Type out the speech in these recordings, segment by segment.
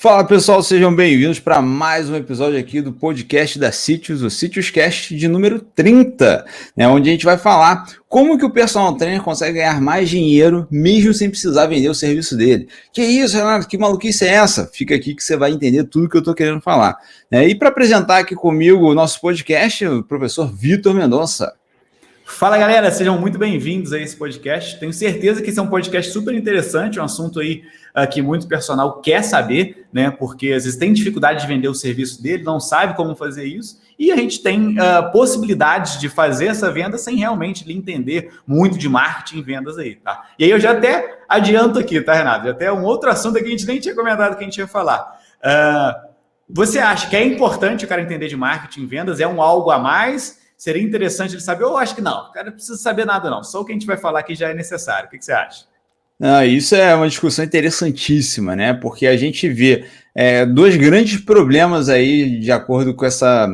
Fala pessoal, sejam bem-vindos para mais um episódio aqui do podcast da Sítios, o SítiosCast de número 30, né, onde a gente vai falar como que o personal trainer consegue ganhar mais dinheiro mesmo sem precisar vender o serviço dele. Que isso, Renato? Que maluquice é essa? Fica aqui que você vai entender tudo que eu estou querendo falar. E para apresentar aqui comigo o nosso podcast, o professor Vitor Mendonça. Fala galera, sejam muito bem-vindos a esse podcast. Tenho certeza que esse é um podcast super interessante, um assunto aí que muito personal quer saber, né? Porque às vezes tem dificuldade de vender o serviço dele, não sabe como fazer isso, e a gente tem possibilidades de fazer essa venda sem realmente entender muito de marketing e vendas aí, tá? E aí eu já até adianto aqui, tá, Renato? Já até um outro assunto que a gente nem tinha comentado que a gente ia falar. Você acha que é importante o cara entender de marketing e vendas? É um algo a mais? Seria interessante ele saber, ou eu acho que não, o cara não precisa saber nada não, só o que a gente vai falar aqui já é necessário. O que você acha? Isso é uma discussão interessantíssima, né? Porque a gente vê dois grandes problemas aí, de acordo com essa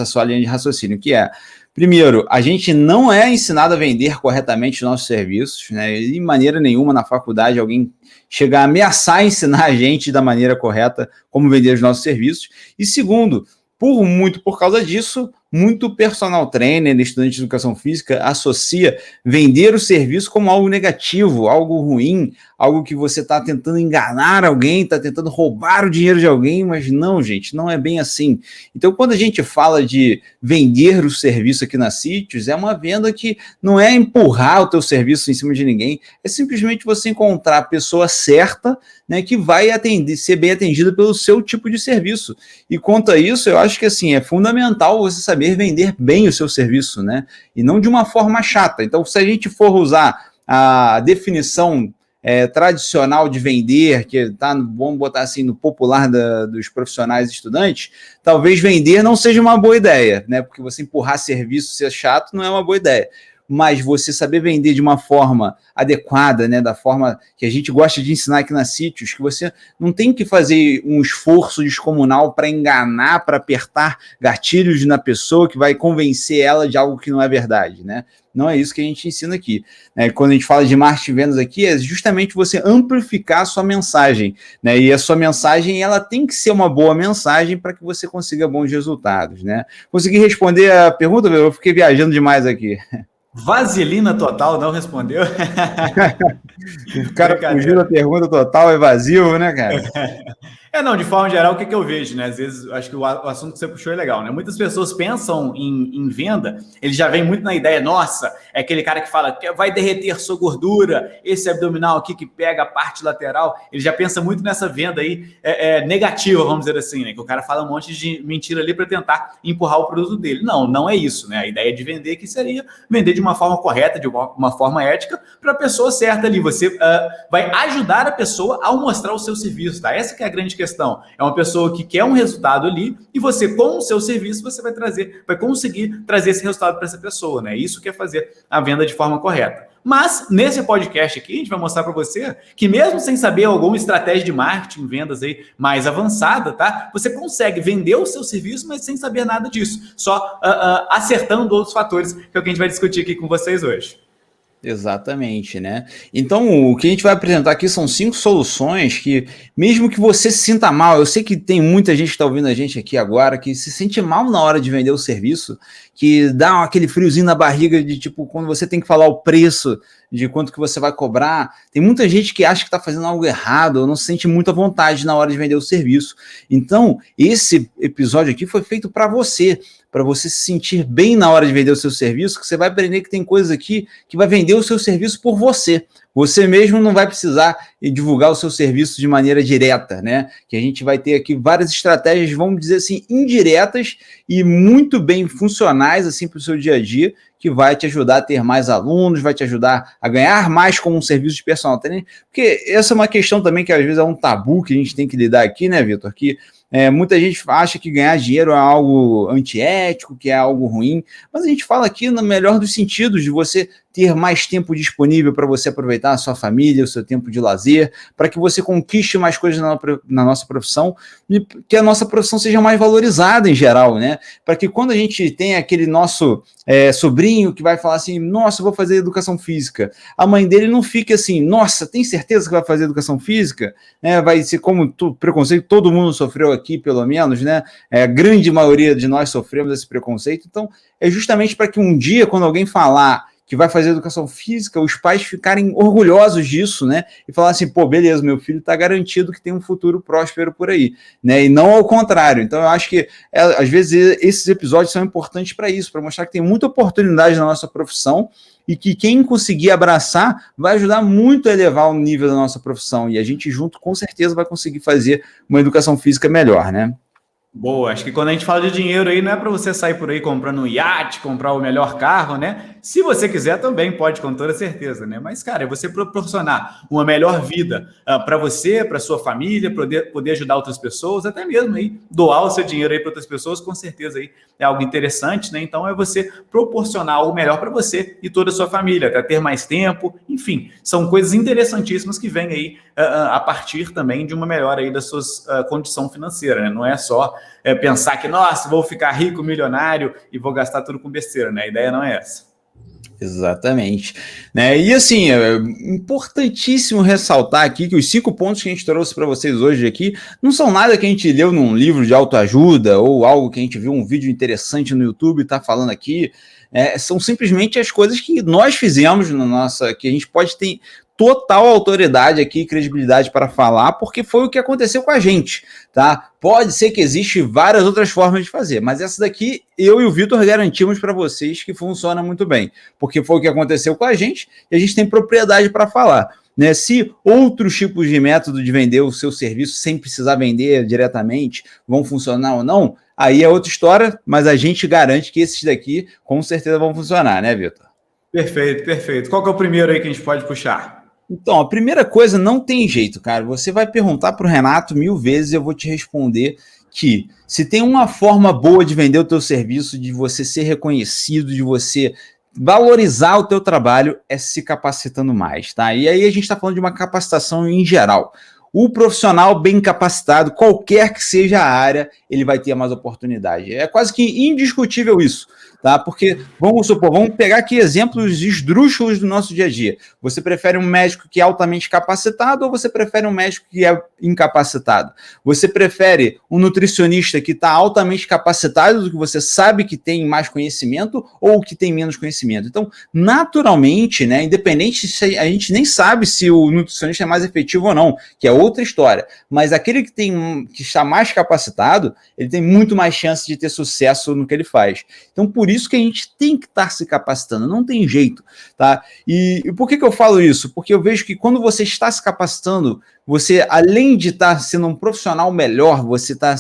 sua linha de raciocínio, que é, primeiro, a gente não é ensinado a vender corretamente os nossos serviços, né? E de maneira nenhuma na faculdade alguém chega a ameaçar ensinar a gente da maneira correta como vender os nossos serviços. E segundo, por causa disso, muito personal trainer, estudante de educação física, associa vender o serviço como algo negativo, algo ruim, algo que você está tentando enganar alguém, está tentando roubar o dinheiro de alguém, mas não, gente, não é bem assim. Então, quando a gente fala de vender o serviço aqui na Sítios, é uma venda que não é empurrar o teu serviço em cima de ninguém, é simplesmente você encontrar a pessoa certa, né, que vai ser bem atendida pelo seu tipo de serviço. E quanto a isso, eu acho que assim, é fundamental você saber vender bem o seu serviço, né? E não de uma forma chata. Então, se a gente for usar a definição tradicional de vender, que tá, vamos botar assim, no popular dos profissionais estudantes, talvez vender não seja uma boa ideia, né? Porque você empurrar serviço, ser chato, não é uma boa ideia. Mas você saber vender de uma forma adequada, né, da forma que a gente gosta de ensinar aqui na Sítios, que você não tem que fazer um esforço descomunal para enganar, para apertar gatilhos na pessoa que vai convencer ela de algo que não é verdade, né? Não é isso que a gente ensina aqui. Quando a gente fala de marketing e vendas aqui, é justamente você amplificar a sua mensagem, né? E a sua mensagem, ela tem que ser uma boa mensagem para que você consiga bons resultados, né? Consegui responder a pergunta? Eu fiquei viajando demais aqui. Vaselina total, não respondeu? O cara fugiu da pergunta total, evasivo, né, cara? Não, de forma geral, o que eu vejo, né? Às vezes, acho que o assunto que você puxou é legal, né? Muitas pessoas pensam em venda, ele já vem muito na ideia, nossa, é aquele cara que fala que vai derreter sua gordura, esse abdominal aqui que pega a parte lateral, ele já pensa muito nessa venda aí negativa, vamos dizer assim, né? Que o cara fala um monte de mentira ali para tentar empurrar o produto dele. Não é isso, né? A ideia de vender que seria vender de uma forma correta, de uma forma ética, para a pessoa certa ali. Você vai ajudar a pessoa ao mostrar o seu serviço, tá? Essa que é a grande questão. É uma pessoa que quer um resultado ali e você, com o seu serviço, você vai conseguir trazer esse resultado para essa pessoa, né? Isso que é fazer a venda de forma correta. Mas, nesse podcast aqui, a gente vai mostrar para você que mesmo sem saber alguma estratégia de marketing, vendas aí mais avançada, tá? Você consegue vender o seu serviço, mas sem saber nada disso. Só acertando outros fatores, que é o que a gente vai discutir aqui com vocês hoje. Exatamente, né? Então, o que a gente vai apresentar aqui são 5 soluções que, mesmo que você se sinta mal, eu sei que tem muita gente que está ouvindo a gente aqui agora que se sente mal na hora de vender o serviço, que dá aquele friozinho na barriga de tipo, quando você tem que falar o preço de quanto que você vai cobrar. Tem muita gente que acha que está fazendo algo errado ou não se sente muito à vontade na hora de vender o serviço. Então, esse episódio aqui foi feito para você se sentir bem na hora de vender o seu serviço, que você vai aprender que tem coisas aqui que vai vender o seu serviço por você. Você mesmo não vai precisar divulgar o seu serviço de maneira direta, né? Que a gente vai ter aqui várias estratégias, vamos dizer assim, indiretas e muito bem funcionais assim para o seu dia a dia, que vai te ajudar a ter mais alunos, vai te ajudar a ganhar mais com um serviço de personal trainer, porque essa é uma questão também que às vezes é um tabu que a gente tem que lidar aqui, né, Vitor? Que muita gente acha que ganhar dinheiro é algo antiético, que é algo ruim, mas a gente fala aqui no melhor dos sentidos, de você ter mais tempo disponível para você aproveitar a sua família, o seu tempo de lazer, para que você conquiste mais coisas na nossa profissão e que a nossa profissão seja mais valorizada em geral, né? Para que quando a gente tem aquele nosso sobrinho sobrinho que vai falar assim, nossa, eu vou fazer educação física. A mãe dele não fica assim, nossa, tem certeza que vai fazer educação física? Vai ser como preconceito, todo mundo sofreu aqui, pelo menos, né? A grande maioria de nós sofremos esse preconceito. Então, é justamente para que um dia, quando alguém falar que vai fazer educação física, os pais ficarem orgulhosos disso, né? E falar assim, pô, beleza, meu filho está garantido que tem um futuro próspero por aí, né? E não ao contrário. Então, eu acho que, às vezes, esses episódios são importantes para isso, para mostrar que tem muita oportunidade na nossa profissão e que quem conseguir abraçar vai ajudar muito a elevar o nível da nossa profissão. E a gente junto, com certeza, vai conseguir fazer uma educação física melhor, né? Boa, acho que quando a gente fala de dinheiro aí, não é para você sair por aí comprando um iate, comprar o melhor carro, né? Se você quiser também pode, com toda certeza, né? Mas, cara, é você proporcionar uma melhor vida para você, para sua família, poder ajudar outras pessoas, até mesmo aí doar o seu dinheiro aí para outras pessoas, com certeza aí é algo interessante, né? Então é você proporcionar o melhor para você e toda a sua família, até ter mais tempo, enfim, são coisas interessantíssimas que vêm aí a partir também de uma melhora aí da sua condição financeira, né? Não é só pensar que, nossa, vou ficar rico, milionário e vou gastar tudo com besteira, né? A ideia não é essa. Exatamente. Né? E assim, é importantíssimo ressaltar aqui que os 5 pontos que a gente trouxe para vocês hoje aqui não são nada que a gente leu num livro de autoajuda ou algo que a gente viu um vídeo interessante no YouTube e está falando aqui. São simplesmente as coisas que nós fizemos na nossa, que a gente pode ter total autoridade aqui, credibilidade para falar, porque foi o que aconteceu com a gente, tá? Pode ser que existe várias outras formas de fazer, mas essa daqui eu e o Vitor garantimos para vocês que funciona muito bem, porque foi o que aconteceu com a gente e a gente tem propriedade para falar. Né? Se outros tipos de método de vender o seu serviço sem precisar vender diretamente vão funcionar ou não, aí é outra história, mas a gente garante que esses daqui com certeza vão funcionar, né, Vitor? Perfeito, perfeito. Qual que é o primeiro aí que a gente pode puxar? Então, a primeira coisa, não tem jeito, cara. Você vai perguntar para o Renato 1000 vezes e eu vou te responder que se tem uma forma boa de vender o teu serviço, de você ser reconhecido, de você valorizar o teu trabalho, é se capacitando mais, tá? E aí a gente está falando de uma capacitação em geral. O profissional bem capacitado, qualquer que seja a área, ele vai ter mais oportunidade. É quase que indiscutível isso, tá? Porque, vamos supor, vamos pegar aqui exemplos esdrúxulos do nosso dia a dia. Você prefere um médico que é altamente capacitado ou você prefere um médico que é incapacitado? Você prefere um nutricionista que está altamente capacitado, do que você sabe que tem mais conhecimento, ou que tem menos conhecimento? Então, naturalmente, né, independente se a gente nem sabe se o nutricionista é mais efetivo ou não, que é outra história, mas aquele que está mais capacitado, ele tem muito mais chance de ter sucesso no que ele faz. Então, por isso que a gente tem que estar se capacitando, não tem jeito, tá? E por que eu falo isso? Porque eu vejo que quando você está se capacitando, você, além de estar sendo um profissional melhor, você está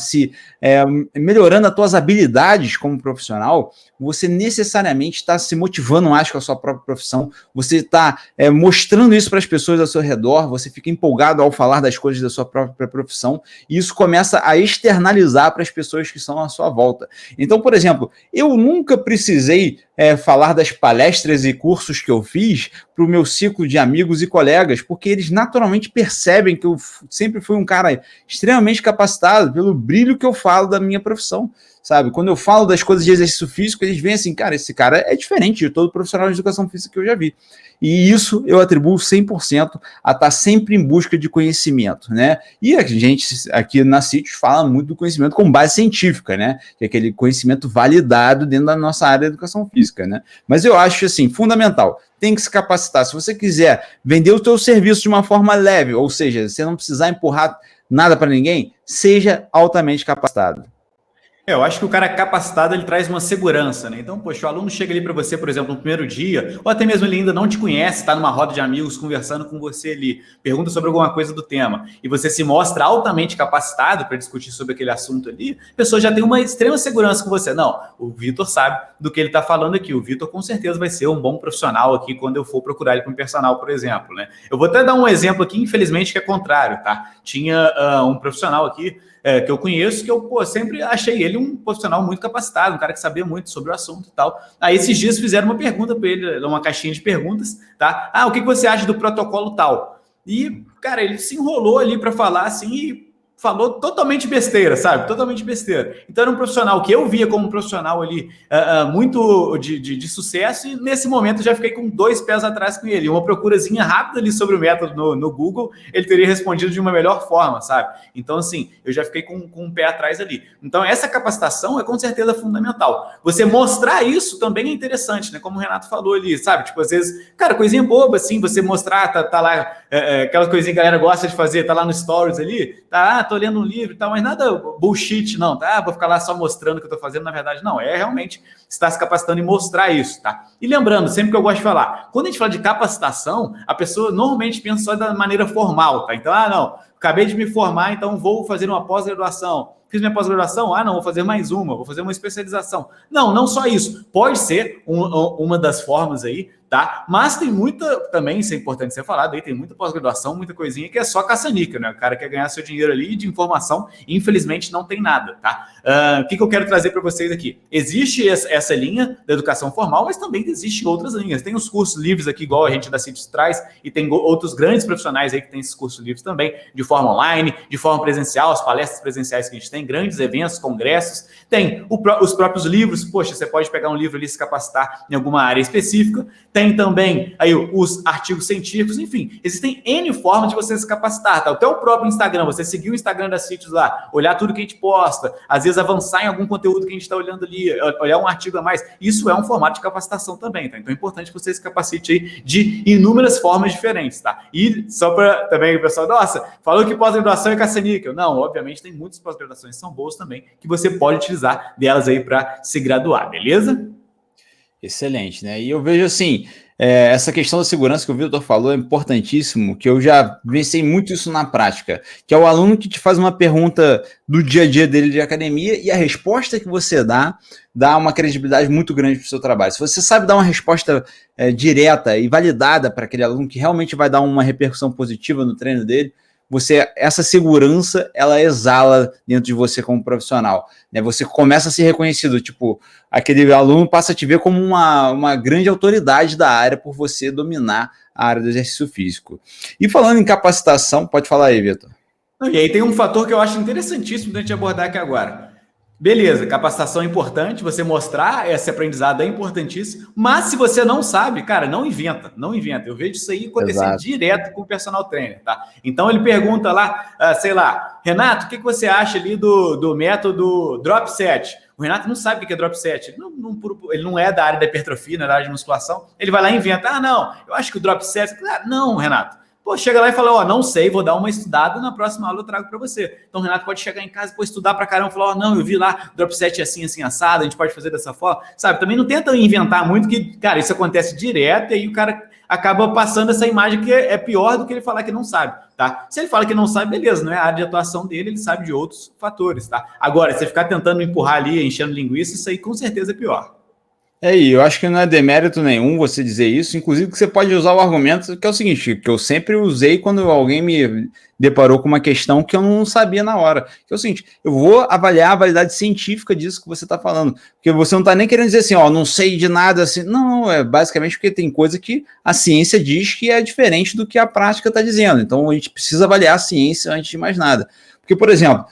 melhorando as suas habilidades como profissional, você necessariamente está se motivando mais com a sua própria profissão, você está mostrando isso para as pessoas ao seu redor, você fica empolgado ao falar das coisas da sua própria profissão, e isso começa a externalizar para as pessoas que estão à sua volta. Então, por exemplo, eu nunca precisei falar das palestras e cursos que eu fiz para o meu ciclo de amigos e colegas, porque eles naturalmente percebem que eu sempre fui um cara extremamente capacitado pelo brilho que eu falo da minha profissão, sabe? Quando eu falo das coisas de exercício físico, eles veem assim, cara, esse cara é diferente de todo profissional de educação física que eu já vi. E isso eu atribuo 100% a estar sempre em busca de conhecimento, né? E a gente aqui na CITES fala muito do conhecimento com base científica, né? Que é aquele conhecimento validado dentro da nossa área de educação física, né? Mas eu acho, assim, fundamental, tem que se capacitar. Se você quiser vender o teu serviço de uma forma leve, ou seja, você não precisar empurrar nada para ninguém, seja altamente capacitado. Eu acho que o cara capacitado, ele traz uma segurança, né? Então, poxa, o aluno chega ali para você, por exemplo, no primeiro dia, ou até mesmo ele ainda não te conhece, está numa roda de amigos conversando com você ali, pergunta sobre alguma coisa do tema, e você se mostra altamente capacitado para discutir sobre aquele assunto ali, a pessoa já tem uma extrema segurança com você. Não, o Vitor sabe do que ele está falando aqui, o Vitor com certeza vai ser um bom profissional aqui quando eu for procurar ele para um personal, por exemplo, né? Eu vou até dar um exemplo aqui, infelizmente, que é contrário, tá? Tinha um profissional aqui, que eu conheço, que eu sempre achei ele um profissional muito capacitado, um cara que sabia muito sobre o assunto e tal. Aí esses dias fizeram uma pergunta para ele, uma caixinha de perguntas, tá? O que você acha do protocolo tal? E, cara, ele se enrolou ali para falar assim, e falou totalmente besteira, sabe? Totalmente besteira. Então era um profissional que eu via como um profissional ali muito de sucesso, e nesse momento eu já fiquei com 2 pés atrás com ele. Uma procurazinha rápida ali sobre o método no Google, ele teria respondido de uma melhor forma, sabe? Então, assim, eu já fiquei com um pé atrás ali. Então, essa capacitação é com certeza fundamental. Você mostrar isso também é interessante, né? Como o Renato falou ali, sabe? Tipo, às vezes, cara, coisinha boba, assim, você mostrar, tá lá, aquela coisinha que a galera gosta de fazer, tá lá no Stories ali, tá, tô lendo um livro e tal, mas nada bullshit, não, tá? Vou ficar lá só mostrando o que eu tô fazendo, na verdade, não. É realmente estar se capacitando e mostrar isso, tá? E lembrando, sempre que eu gosto de falar, quando a gente fala de capacitação, a pessoa normalmente pensa só da maneira formal, tá? Então, não, acabei de me formar, então vou fazer uma pós-graduação. Fiz minha pós-graduação? Não, vou fazer mais uma, vou fazer uma especialização. Não, não só isso. Pode ser uma das formas aí, tá? Mas tem muita, também, isso é importante ser falado, aí tem muita pós-graduação, muita coisinha que é só caça-níquel, né? O cara quer ganhar seu dinheiro ali de informação, infelizmente não tem nada, tá? O que eu quero trazer para vocês aqui? Existe essa linha da educação formal, mas também existem outras linhas. Tem os cursos livres aqui, igual a gente da CITES traz, e tem outros grandes profissionais aí que tem esses cursos livres também, de forma online, de forma presencial, as palestras presenciais que a gente tem, grandes eventos, congressos, tem os próprios livros, poxa, você pode pegar um livro ali e se capacitar em alguma área específica, tem também aí os artigos científicos, enfim, existem N formas de você se capacitar, tá? Até o próprio Instagram, você seguir o Instagram da CITES lá, olhar tudo que a gente posta, às vezes avançar em algum conteúdo que a gente está olhando ali, olhar um artigo a mais, isso é um formato de capacitação também, tá? Então é importante que você se capacite aí de inúmeras formas diferentes, tá? E só para também o pessoal, nossa, falou que pós-graduação é caça-níquel. Não, obviamente tem muitas pós-graduações que são boas também, que você pode utilizar delas aí para se graduar, beleza? Excelente, né? E eu vejo assim, essa questão da segurança que o Vitor falou é importantíssimo, que eu já venci muito isso na prática, que é o aluno que te faz uma pergunta do dia a dia dele de academia e a resposta que você dá uma credibilidade muito grande para o seu trabalho. Se você sabe dar uma resposta direta e validada para aquele aluno que realmente vai dar uma repercussão positiva no treino dele, essa segurança, ela exala dentro de você como profissional, né? Você começa a ser reconhecido, tipo, aquele aluno passa a te ver como uma grande autoridade da área por você dominar a área do exercício físico. E falando em capacitação, pode falar aí, Vitor. E aí tem um fator que eu acho interessantíssimo da gente abordar aqui agora. Beleza, capacitação é importante, você mostrar esse aprendizado é importantíssimo, mas se você não sabe, cara, não inventa. Eu vejo isso aí acontecer direto com o personal trainer, tá? Então ele pergunta lá, sei lá, Renato, o que você acha ali do método drop set? O Renato não sabe o que é drop set, ele não é da área da hipertrofia, não é da área de musculação, ele vai lá e inventa, não, eu acho que o drop set, não, Renato. Pô, chega lá e fala, não sei, vou dar uma estudada, na próxima aula eu trago para você. Então o Renato pode chegar em casa, depois estudar para caramba, falar, não, eu vi lá, drop set assim, assim, assado, a gente pode fazer dessa forma, sabe? Também não tenta inventar muito, que, cara, isso acontece direto, e aí o cara acaba passando essa imagem que é pior do que ele falar que não sabe, tá? Se ele fala que não sabe, beleza, não é a área de atuação dele, ele sabe de outros fatores, tá? Agora, você ficar tentando empurrar ali, enchendo linguiça, isso aí com certeza é pior. E eu acho que não é demérito nenhum você dizer isso, inclusive que você pode usar o argumento que é o seguinte, que eu sempre usei quando alguém me deparou com uma questão que eu não sabia na hora, que é o seguinte, eu vou avaliar a validade científica disso que você está falando, porque você não está nem querendo dizer assim, não sei de nada, assim, não, é basicamente porque tem coisa que a ciência diz que é diferente do que a prática está dizendo, então a gente precisa avaliar a ciência antes de mais nada, porque, por exemplo,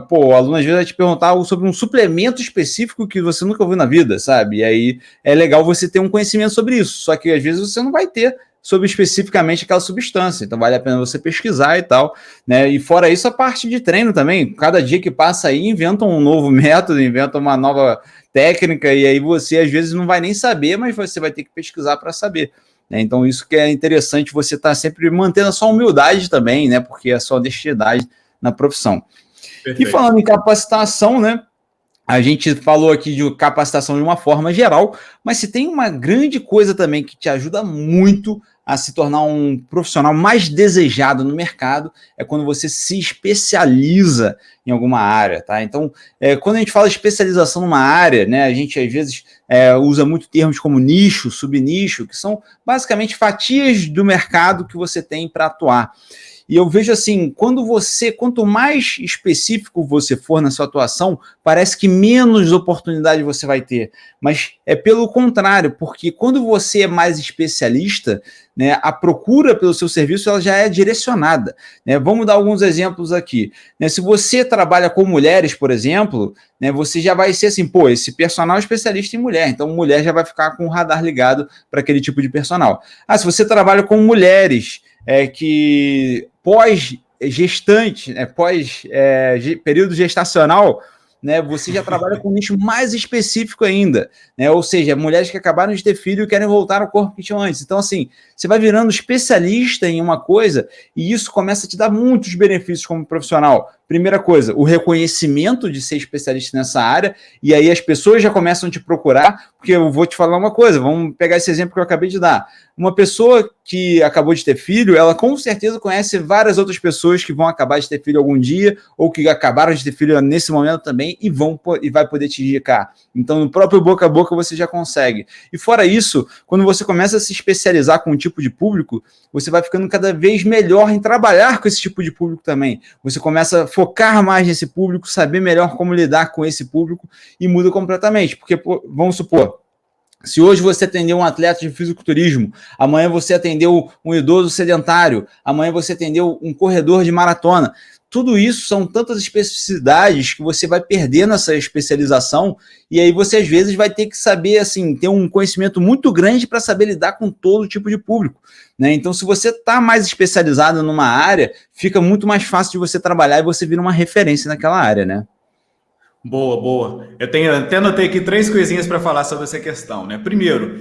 o aluno às vezes vai te perguntar sobre um suplemento específico que você nunca ouviu na vida, sabe? E aí é legal você ter um conhecimento sobre isso, só que às vezes você não vai ter sobre especificamente aquela substância, então vale a pena você pesquisar e tal, né? E fora isso, a parte de treino também, cada dia que passa aí inventam um novo método, inventam uma nova técnica, e aí você às vezes não vai nem saber, mas você vai ter que pesquisar para saber. Então isso que é interessante, você estar sempre mantendo a sua humildade também, né? Porque é a sua honestidade na profissão. Perfeito. E falando em capacitação, né? A gente falou aqui de capacitação de uma forma geral, mas se tem uma grande coisa também que te ajuda muito a se tornar um profissional mais desejado no mercado, é quando você se especializa em alguma área, tá? Então, quando a gente fala de especialização numa área, né, a gente às vezes usa muito termos como nicho, subnicho, que são basicamente fatias do mercado que você tem para atuar. E eu vejo assim, quanto mais específico você for na sua atuação, parece que menos oportunidade você vai ter. Mas é pelo contrário, porque quando você é mais especialista, né, a procura pelo seu serviço ela já é direcionada. Né? Vamos dar alguns exemplos aqui. Né? Se você trabalha com mulheres, por exemplo, né, você já vai ser assim, pô, esse personal é especialista em mulher, então mulher já vai ficar com o radar ligado para aquele tipo de personal. Ah, se você trabalha com mulheres que pós-gestante, período gestacional, né, você já trabalha com um nicho mais específico ainda, né? Ou seja, mulheres que acabaram de ter filho e querem voltar ao corpo que tinham antes. Então, assim, você vai virando especialista em uma coisa e isso começa a te dar muitos benefícios como profissional. Primeira coisa, o reconhecimento de ser especialista nessa área, e aí as pessoas já começam a te procurar, porque eu vou te falar uma coisa, vamos pegar esse exemplo que eu acabei de dar. Uma pessoa que acabou de ter filho, ela com certeza conhece várias outras pessoas que vão acabar de ter filho algum dia, ou que acabaram de ter filho nesse momento também, e vai poder te indicar. Então, no próprio boca a boca você já consegue. E fora isso, quando você começa a se especializar com um tipo de público, você vai ficando cada vez melhor em trabalhar com esse tipo de público também. Você começa a focar mais nesse público, saber melhor como lidar com esse público e muda completamente. Porque, vamos supor, se hoje você atendeu um atleta de fisiculturismo, amanhã você atendeu um idoso sedentário, amanhã você atendeu um corredor de maratona. Tudo isso são tantas especificidades que você vai perdendo essa especialização e aí você às vezes vai ter que saber, assim, ter um conhecimento muito grande para saber lidar com todo tipo de público, né? Então, se você está mais especializado numa área, fica muito mais fácil de você trabalhar e você vira uma referência naquela área, né? Boa, boa. Eu até anotei aqui 3 coisinhas para falar sobre essa questão, né? Primeiro,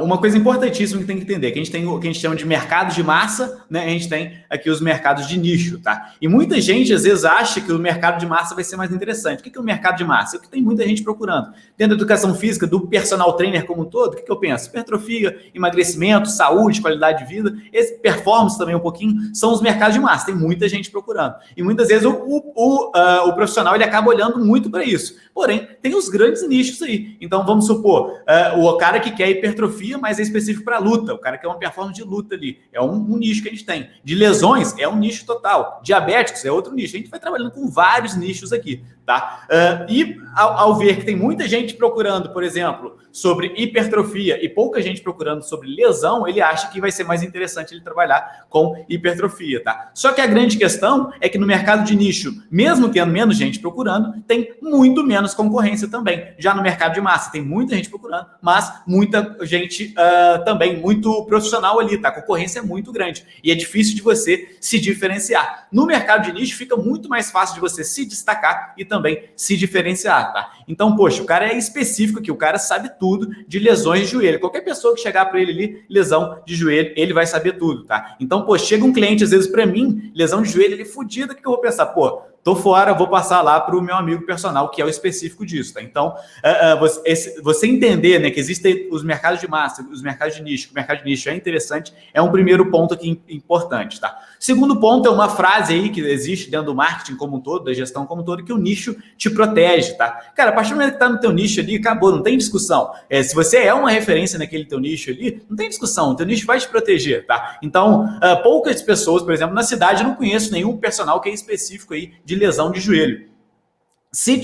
uma coisa importantíssima que tem que entender, que a gente tem o que a gente chama de mercado de massa, né? A gente tem aqui os mercados de nicho, tá? E muita gente, às vezes, acha que o mercado de massa vai ser mais interessante. O que é o mercado de massa? É o que tem muita gente procurando. Dentro da educação física, do personal trainer como um todo, o que eu penso? Hipertrofia, emagrecimento, saúde, qualidade de vida, esse performance também um pouquinho, são os mercados de massa. Tem muita gente procurando. E muitas vezes o profissional ele acaba olhando muito para isso. Porém, tem os grandes nichos aí. Então, vamos supor, o cara que quer hipertrofia, mas é específico para luta. O cara que quer uma performance de luta ali. É um nicho que a gente tem. De lesões, é um nicho total. Diabéticos, é outro nicho. A gente vai trabalhando com vários nichos aqui, tá? E ao ver que tem muita gente procurando, por exemplo, sobre hipertrofia e pouca gente procurando sobre lesão, ele acha que vai ser mais interessante ele trabalhar com hipertrofia, tá? Só que a grande questão é que no mercado de nicho, mesmo tendo menos gente procurando, tem muito menos concorrência também. Já no mercado de massa, tem muita gente procurando, mas muita gente também, muito profissional ali, tá? A concorrência é muito grande e é difícil de você se diferenciar. No mercado de nicho, fica muito mais fácil de você se destacar e também se diferenciar, tá? Então, poxa, o cara é específico aqui, o cara sabe tudo de lesões de joelho. Qualquer pessoa que chegar para ele ali, lesão de joelho, ele vai saber tudo, tá? Então, pô, chega um cliente, às vezes, para mim, lesão de joelho, ele é fodido, o que eu vou pensar? Pô, tô fora, vou passar lá para o meu amigo personal, que é o específico disso, tá? Então, você entender, né, que existem os mercados de massa, os mercados de nicho, o mercado de nicho é interessante, é um primeiro ponto aqui importante, tá? Segundo ponto é uma frase aí que existe dentro do marketing como um todo, da gestão como um todo, que o nicho te protege, tá? Cara, a partir do momento que tá no teu nicho ali, acabou, não tem discussão. Se você é uma referência naquele teu nicho ali, não tem discussão, o teu nicho vai te proteger, tá? Então, poucas pessoas, por exemplo, na cidade, eu não conheço nenhum personal que é específico aí de lesão de joelho. Se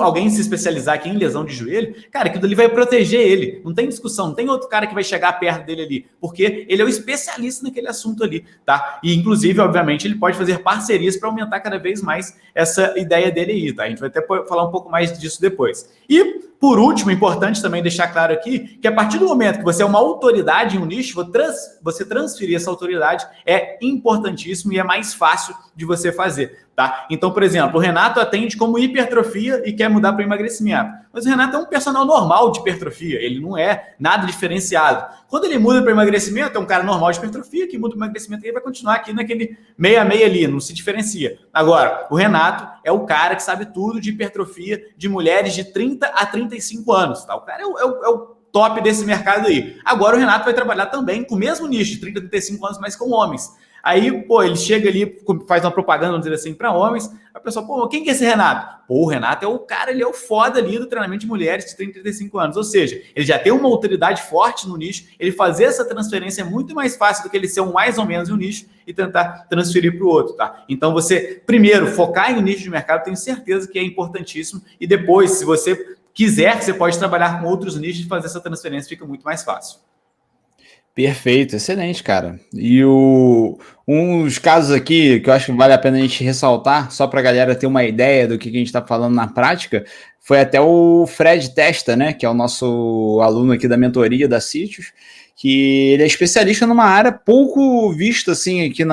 alguém se especializar aqui em lesão de joelho, cara, aquilo ali vai proteger ele. Não tem discussão, não tem outro cara que vai chegar perto dele ali, porque ele é o especialista naquele assunto ali, tá? E, inclusive, obviamente, ele pode fazer parcerias para aumentar cada vez mais essa ideia dele aí, tá? A gente vai até falar um pouco mais disso depois. E, por último, é importante também deixar claro aqui que a partir do momento que você é uma autoridade em um nicho, você transferir essa autoridade é importantíssimo e é mais fácil de você fazer, tá? Então, por exemplo, o Renato atende como hipertrofia e quer mudar para emagrecimento. Mas o Renato é um personal normal de hipertrofia, ele não é nada diferenciado. Quando ele muda para emagrecimento, é um cara normal de hipertrofia que muda para emagrecimento e ele vai continuar aqui naquele meia-meia ali, não se diferencia. Agora, o Renato é o cara que sabe tudo de hipertrofia de mulheres de 30 a 35 anos, tá? O cara é o top desse mercado aí. Agora o Renato vai trabalhar também com o mesmo nicho, de 30 a 35 anos, mas com homens. Aí, pô, ele chega ali, faz uma propaganda, vamos dizer assim, para homens, a pessoa, pô, quem que é esse Renato? Pô, o Renato é o cara, ele é o foda ali do treinamento de mulheres de 30 e 35 anos, ou seja, ele já tem uma autoridade forte no nicho, ele fazer essa transferência é muito mais fácil do que ele ser um mais ou menos um nicho e tentar transferir para o outro, tá? Então você, primeiro, focar em um nicho de mercado, tenho certeza que é importantíssimo, e depois, se você quiser, você pode trabalhar com outros nichos e fazer essa transferência, fica muito mais fácil. Perfeito, excelente, cara. E um dos casos aqui que eu acho que vale a pena a gente ressaltar, só para a galera ter uma ideia do que a gente está falando na prática, foi até o Fred Testa, né, que é o nosso aluno aqui da mentoria da Sítios, que ele é especialista numa área pouco vista, assim, aqui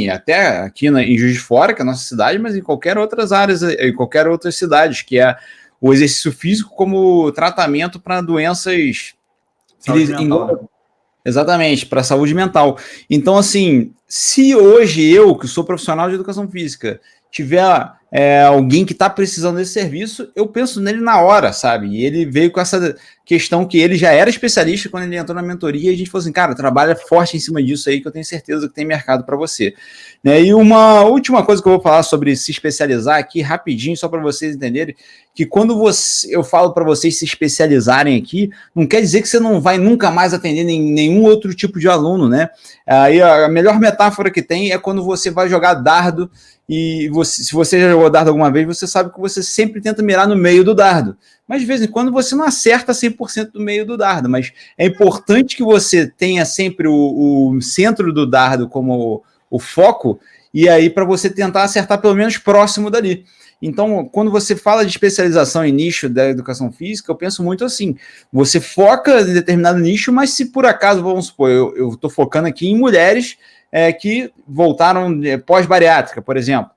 até aqui em Juiz de Fora, que é a nossa cidade, mas em qualquer outras áreas, em qualquer outras cidades, que é o exercício físico como tratamento para doenças... Saúde mental, né? Exatamente, para a saúde mental. Então, assim, se hoje eu, que sou profissional de educação física, tiver alguém que está precisando desse serviço, eu penso nele na hora, sabe? E ele veio com essa questão que ele já era especialista quando ele entrou na mentoria, e a gente falou assim, cara, trabalha forte em cima disso aí, que eu tenho certeza que tem mercado para você. Né? E uma última coisa que eu vou falar sobre se especializar aqui, rapidinho, só para vocês entenderem, que quando eu falo para vocês se especializarem aqui, não quer dizer que você não vai nunca mais atender nenhum outro tipo de aluno, né? Aí a melhor metáfora que tem é quando você vai jogar dardo, e se você já jogou dardo alguma vez, você sabe que você sempre tenta mirar no meio do dardo. Mas de vez em quando você não acerta 100% do meio do dardo. Mas é importante que você tenha sempre o centro do dardo como o foco, e aí para você tentar acertar pelo menos próximo dali. Então, quando você fala de especialização em nicho da educação física, eu penso muito assim, você foca em determinado nicho, mas se por acaso, vamos supor, eu estou focando aqui em mulheres que voltaram pós-bariátrica, por exemplo.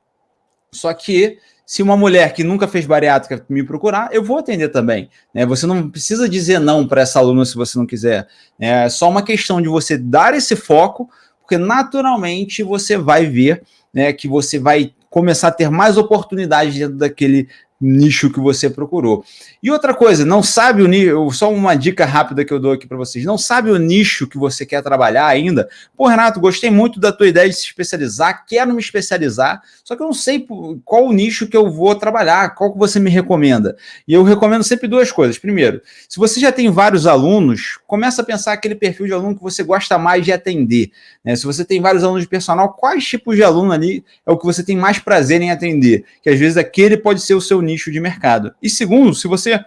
Só que se uma mulher que nunca fez bariátrica me procurar, eu vou atender também. Né? Você não precisa dizer não para essa aluna se você não quiser. É só uma questão de você dar esse foco, porque naturalmente você vai ver, né, que você vai começar a ter mais oportunidades dentro daquele nicho que você procurou. E outra coisa, não sabe o nicho, só uma dica rápida que eu dou aqui para vocês, não sabe o nicho que você quer trabalhar ainda? Pô, Renato, gostei muito da tua ideia de se especializar, quero me especializar, só que eu não sei qual o nicho que eu vou trabalhar, qual que você me recomenda. E eu recomendo sempre duas coisas. Primeiro, se você já tem vários alunos, começa a pensar aquele perfil de aluno que você gosta mais de atender. Né? Se você tem vários alunos de personal, quais tipos de aluno ali é o que você tem mais prazer em atender? Que às vezes aquele pode ser o seu nicho de mercado. E segundo, se você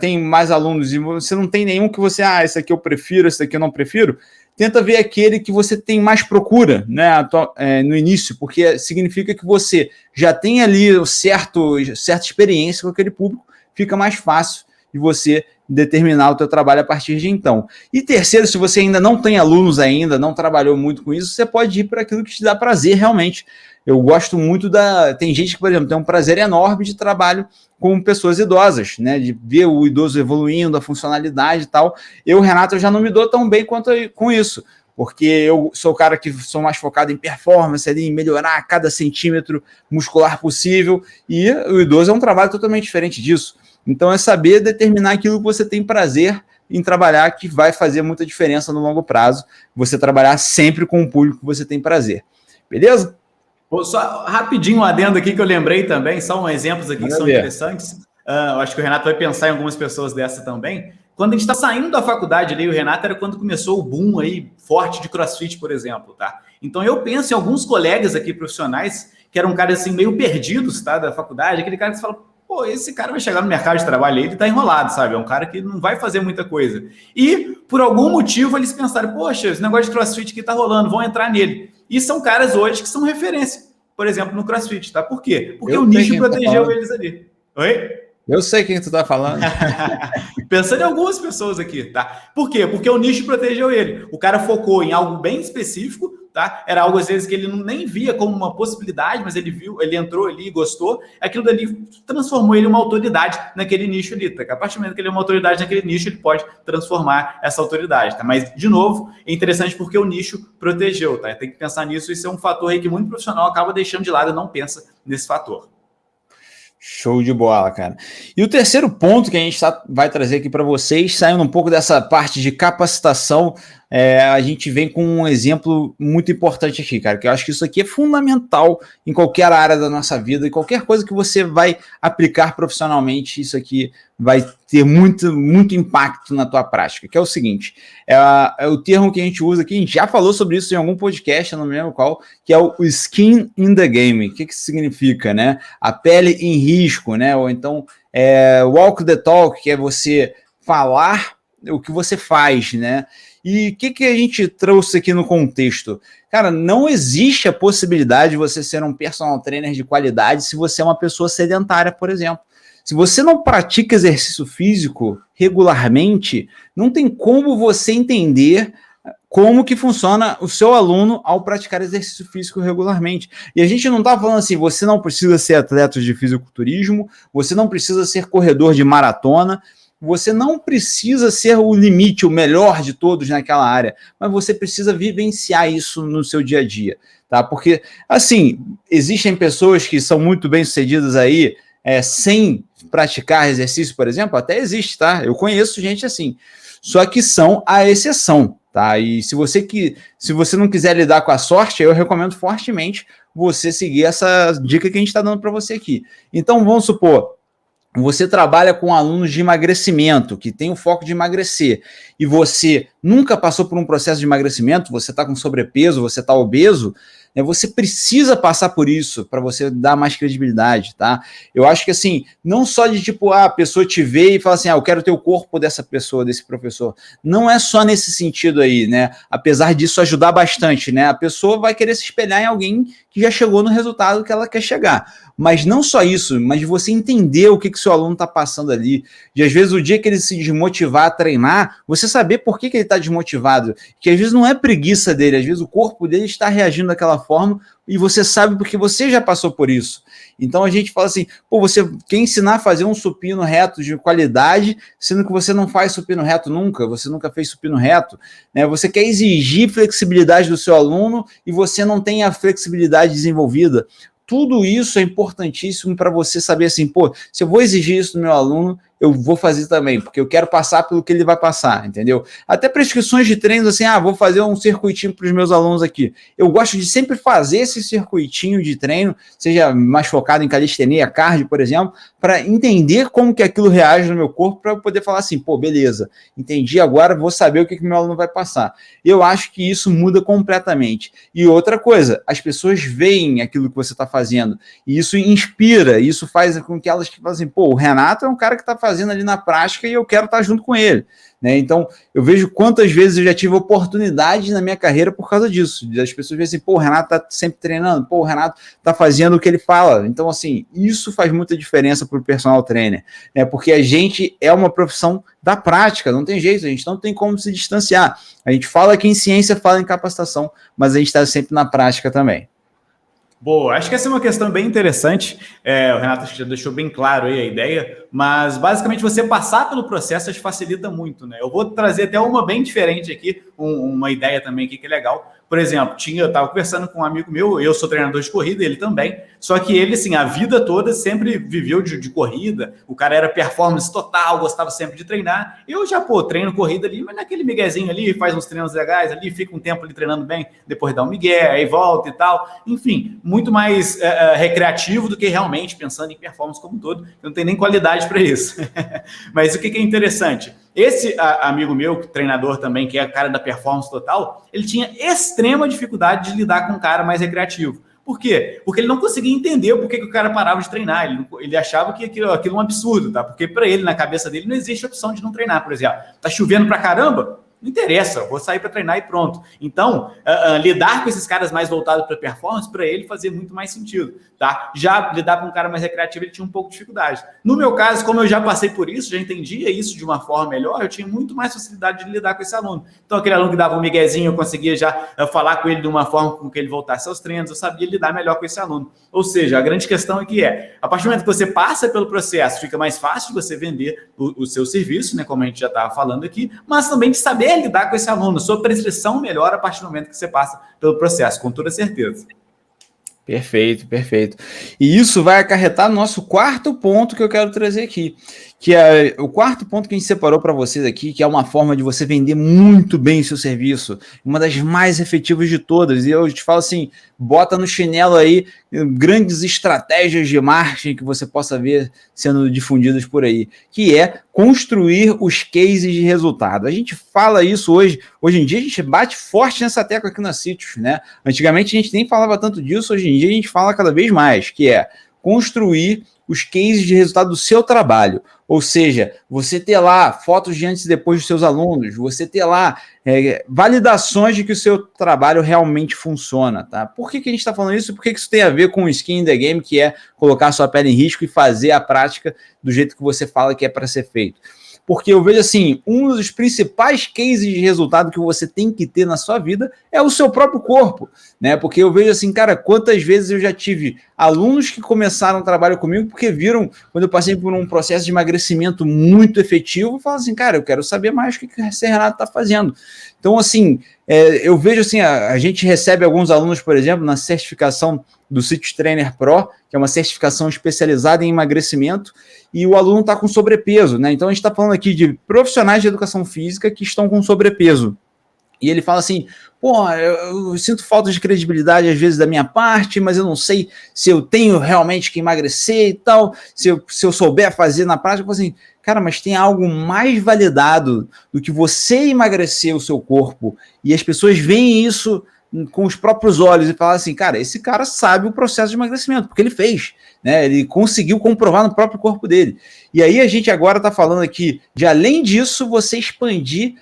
tem mais alunos e você não tem nenhum que você, esse aqui eu prefiro, esse aqui eu não prefiro, tenta ver aquele que você tem mais procura, né, no início, porque significa que você já tem ali certa experiência com aquele público, fica mais fácil de você determinar o teu trabalho a partir de então. E terceiro, se você ainda não tem alunos ainda, não trabalhou muito com isso, você pode ir para aquilo que te dá prazer realmente. Eu gosto muito tem gente que, por exemplo, tem um prazer enorme de trabalho com pessoas idosas, né? De ver o idoso evoluindo, a funcionalidade e tal. Renato, eu já não me dou tão bem quanto com isso, porque eu sou o cara que sou mais focado em performance, ali, em melhorar cada centímetro muscular possível, e o idoso é um trabalho totalmente diferente disso. Então é saber determinar aquilo que você tem prazer em trabalhar, que vai fazer muita diferença no longo prazo, você trabalhar sempre com o público que você tem prazer. Beleza? Só rapidinho um adendo aqui que eu lembrei também, só exemplos aqui que são interessantes. Eu acho que o Renato vai pensar em algumas pessoas dessa também. Quando a gente está saindo da faculdade ali, o Renato era quando começou o boom aí forte de CrossFit, por exemplo, tá? Então eu penso em alguns colegas aqui profissionais que eram caras assim meio perdidos, tá, da faculdade, aquele cara que você fala, pô, esse cara vai chegar no mercado de trabalho aí, ele tá enrolado, sabe? É um cara que não vai fazer muita coisa. E por algum motivo eles pensaram, poxa, esse negócio de CrossFit aqui tá rolando, vão entrar nele. E são caras hoje que são referência, por exemplo, no CrossFit, tá? Por quê? Porque o nicho protegeu eles ali. Oi? Eu sei quem tu tá falando. Pensando em algumas pessoas aqui, tá? Por quê? Porque o nicho protegeu ele. O cara focou em algo bem específico, tá? Era algo, às vezes, que ele nem via como uma possibilidade, mas ele viu, ele entrou ali e gostou. Aquilo dali transformou ele em uma autoridade naquele nicho ali, tá? A partir do momento que ele é uma autoridade naquele nicho, ele pode transformar essa autoridade, tá? Mas, de novo, é interessante porque o nicho protegeu, tá? Tem que pensar nisso, isso é um fator aí que muito profissional acaba deixando de lado e não pensa nesse fator. Show de bola, cara. E o terceiro ponto que a gente vai trazer aqui para vocês, saindo um pouco dessa parte de capacitação a gente vem com um exemplo muito importante aqui, cara, que eu acho que isso aqui é fundamental em qualquer área da nossa vida, e qualquer coisa que você vai aplicar profissionalmente, isso aqui vai ter muito, muito impacto na tua prática, que é o seguinte, é o termo que a gente usa aqui, a gente já falou sobre isso em algum podcast, eu não me lembro qual, que é o skin in the game. O que isso significa, né? A pele em risco, né? Ou então walk the talk, que é você falar o que você faz, né? E o que a gente trouxe aqui no contexto? Cara, não existe a possibilidade de você ser um personal trainer de qualidade se você é uma pessoa sedentária, por exemplo. Se você não pratica exercício físico regularmente, não tem como você entender como que funciona o seu aluno ao praticar exercício físico regularmente. E a gente não está falando assim, você não precisa ser atleta de fisiculturismo, você não precisa ser corredor de maratona, você não precisa ser o limite, o melhor de todos naquela área, mas você precisa vivenciar isso no seu dia a dia, tá? Porque, assim, existem pessoas que são muito bem-sucedidas aí, sem praticar exercício, por exemplo, até existe, tá? Eu conheço gente assim, só que são a exceção, tá? E se você não quiser lidar com a sorte, eu recomendo fortemente você seguir essa dica que a gente está dando para você aqui. Então, vamos supor, você trabalha com alunos de emagrecimento, que tem o foco de emagrecer, e você nunca passou por um processo de emagrecimento, você está com sobrepeso, você está obeso, né, você precisa passar por isso para você dar mais credibilidade, tá? Eu acho que assim, não só de tipo, a pessoa te vê e fala assim, eu quero ter o corpo dessa pessoa, desse professor. Não é só nesse sentido aí, né? Apesar disso ajudar bastante, né? A pessoa vai querer se espelhar em alguém que já chegou no resultado que ela quer chegar. Mas não só isso, mas de você entender o que seu aluno está passando ali. De às vezes o dia que ele se desmotivar a treinar, você saber por que ele está desmotivado. Que às vezes não é preguiça dele, às vezes o corpo dele está reagindo daquela forma e você sabe porque você já passou por isso. Então a gente fala assim, você quer ensinar a fazer um supino reto de qualidade, sendo que você não faz supino reto nunca, você nunca fez supino reto, né? Você quer exigir flexibilidade do seu aluno e você não tem a flexibilidade desenvolvida. Tudo isso é importantíssimo para você saber assim, se eu vou exigir isso do meu aluno, eu vou fazer também, porque eu quero passar pelo que ele vai passar, entendeu? Até prescrições de treinos, assim, vou fazer um circuitinho para os meus alunos aqui. Eu gosto de sempre fazer esse circuitinho de treino, seja mais focado em calistenia, cardio, por exemplo, para entender como que aquilo reage no meu corpo, para eu poder falar assim, beleza, entendi, agora vou saber o que meu aluno vai passar. Eu acho que isso muda completamente. E outra coisa, as pessoas veem aquilo que você está fazendo, e isso inspira, isso faz com que elas falem assim, o Renato é um cara que está fazendo ali na prática e eu quero estar junto com ele, né? Então, eu vejo quantas vezes eu já tive oportunidade na minha carreira por causa disso. As pessoas veem assim, o Renato tá sempre treinando, o Renato tá fazendo o que ele fala. Então, assim, isso faz muita diferença para o personal trainer, né? Porque a gente é uma profissão da prática, não tem jeito, a gente não tem como se distanciar. A gente fala aqui em ciência, fala em capacitação, mas a gente está sempre na prática também. Boa, acho que essa é uma questão bem interessante. O Renato já deixou bem claro aí a ideia, mas basicamente você passar pelo processo facilita muito, né? Eu vou trazer até uma bem diferente aqui, uma ideia também aqui que é legal. Por exemplo, eu estava conversando com um amigo meu, eu sou treinador de corrida, ele também, só que ele, assim, a vida toda sempre viveu de corrida, o cara era performance total, gostava sempre de treinar. Eu já, treino corrida ali, mas naquele miguezinho ali, faz uns treinos legais ali, fica um tempo ali treinando bem, depois dá um migué, aí volta e tal. Enfim, muito mais recreativo do que realmente pensando em performance como um todo. Eu não tenho nem qualidade para isso. Mas o que é interessante? Esse amigo meu, treinador também, que é o cara da performance total, ele tinha extrema dificuldade de lidar com um cara mais recreativo. Por quê? Porque ele não conseguia entender por que o cara parava de treinar. Ele achava que aquilo é um absurdo, tá? Porque para ele, na cabeça dele, não existe opção de não treinar, por exemplo. Tá chovendo pra caramba? Não interessa, vou sair para treinar e pronto. Então, lidar com esses caras mais voltados para performance, para ele fazia muito mais sentido, tá? Já lidar com um cara mais recreativo, ele tinha um pouco de dificuldade. No meu caso, como eu já passei por isso, já entendia isso de uma forma melhor, eu tinha muito mais facilidade de lidar com esse aluno. Então, aquele aluno que dava um miguezinho, eu conseguia já falar com ele de uma forma com que ele voltasse aos treinos, eu sabia lidar melhor com esse aluno. Ou seja, a grande questão aqui a partir do momento que você passa pelo processo, fica mais fácil de você vender o seu serviço, né, como a gente já estava falando aqui, mas também de saber lidar com esse aluno. Sua prescrição melhora a partir do momento que você passa pelo processo, com toda certeza. Perfeito, perfeito. E isso vai acarretar no nosso quarto ponto que eu quero trazer aqui, que é o quarto ponto que a gente separou para vocês aqui, que é uma forma de você vender muito bem o seu serviço, uma das mais efetivas de todas. E eu te falo assim, bota no chinelo aí grandes estratégias de marketing que você possa ver sendo difundidas por aí, que é construir os cases de resultado. A gente fala isso hoje em dia a gente bate forte nessa tecla aqui na Sítios, né? Antigamente a gente nem falava tanto disso, hoje em dia a gente fala cada vez mais, que é construir os cases de resultado do seu trabalho. Ou seja, você ter lá fotos de antes e depois dos seus alunos, você ter lá validações de que o seu trabalho realmente funciona, tá? Por que a gente está falando isso? Por que isso tem a ver com o skin in the game, que é colocar a sua pele em risco e fazer a prática do jeito que você fala que é para ser feito? Porque eu vejo assim, um dos principais cases de resultado que você tem que ter na sua vida é o seu próprio corpo, né? Porque eu vejo assim, cara, quantas vezes eu já tive alunos que começaram o trabalho comigo porque viram, quando eu passei por um processo de emagrecimento muito efetivo, e falaram assim, cara, eu quero saber mais o que esse Renato está fazendo. Então, assim, eu vejo assim, a gente recebe alguns alunos, por exemplo, na certificação do Sítios Trainer Pro, que é uma certificação especializada em emagrecimento, e o aluno está com sobrepeso, né? Então a gente está falando aqui de profissionais de educação física que estão com sobrepeso. E ele fala assim, pô, eu sinto falta de credibilidade às vezes da minha parte, mas eu não sei se eu tenho realmente que emagrecer e tal, se eu souber fazer na prática. Eu falo assim, cara, mas tem algo mais validado do que você emagrecer o seu corpo, e as pessoas veem isso com os próprios olhos e falam assim, cara, esse cara sabe o processo de emagrecimento, porque ele fez, né? Ele conseguiu comprovar no próprio corpo dele. E aí a gente agora está falando aqui de, além disso, você expandir